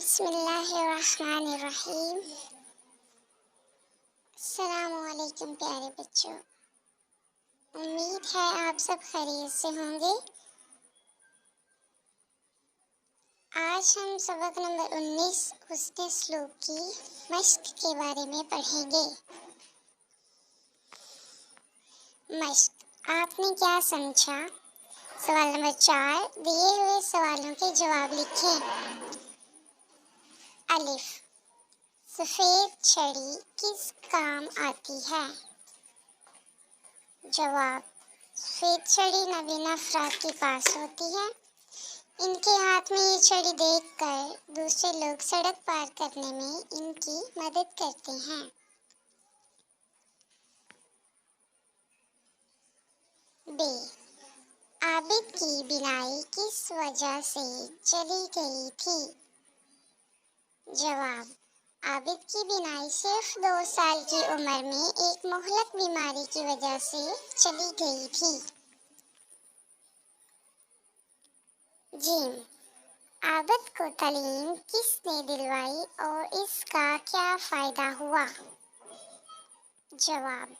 بسم اللہ الرحمن الرحیم۔ السلام علیکم پیارے بچوں، امید ہے آپ سب خیریت سے ہوں گے۔ آج ہم سبق نمبر 19 حسن سلوک کی مشق کے بارے میں پڑھیں گے۔ مشق، آپ نے کیا سمجھا؟ سوال نمبر 4، دیے ہوئے سوالوں کے جواب لکھیں۔ الف، سفید چھڑی کس کام آتی ہے؟ جواب، سفید چھڑی نابینا افراد کے پاس ہوتی ہے۔ ان کے ہاتھ میں یہ چھڑی دیکھ کر دوسرے لوگ سڑک پار کرنے میں ان کی مدد کرتے ہیں۔ ب، عابد کی بینائی کس وجہ سے چلی گئی تھی؟ جواب، عابد کی بینائی صرف 2 سال کی عمر میں ایک مہلک بیماری کی وجہ سے چلی گئی تھی۔ جیم، عابد کو تعلیم کس نے دلوائی اور اس کا کیا فائدہ ہوا؟ جواب،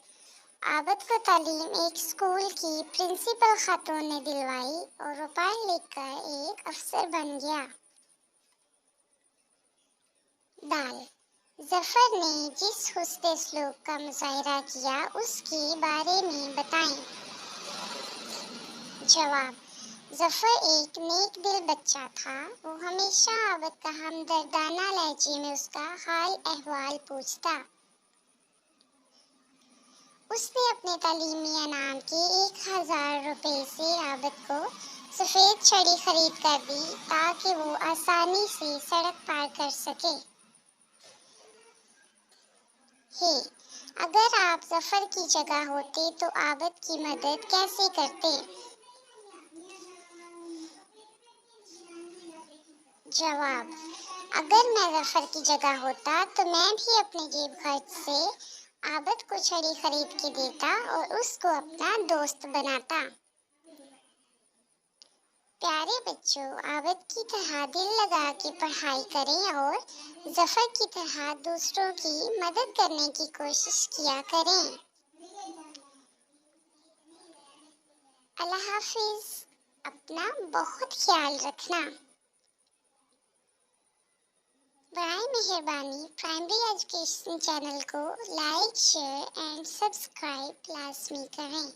عابد کو تعلیم ایک اسکول کی پرنسپل خاتون نے دلوائی اور وہ پڑھ لکھ کر ایک افسر بن گیا۔ دال، ظفر نے جس حسن سلوک کا مظاہرہ کیا اس کے بارے میں بتائیں۔ جواب، ظفر ایک نیک دل بچہ تھا، وہ ہمیشہ عابد کا ہمدردانہ لہجے میں اس کا حال احوال پوچھتا۔ اس نے اپنے تعلیمی انعام کے 1000 روپے سے عابد کو سفید چھڑی خرید کر دی تاکہ وہ آسانی سے سڑک پار کر سکے۔ اگر آپ ظفر کی جگہ ہوتے تو عابد کی مدد کیسے کرتے؟ جواب، اگر میں ظفر کی جگہ ہوتا تو میں بھی اپنے جیب خرچ سے عابد کو چھڑی خرید کے دیتا اور اس کو اپنا دوست بناتا۔ پیارے بچوں، عابد کی طرح دل لگا کے پڑھائی کریں اور ظفر کی طرح دوسروں کی مدد کرنے کی کوشش کیا کریں۔ اللہ حافظ، اپنا بہت خیال رکھنا۔ برائے مہربانی پرائمری ایجوکیشن چینل کو لائک، شیئر اینڈ سبسکرائب لازمی کریں۔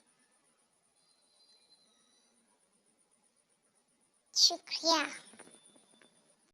شکریہ۔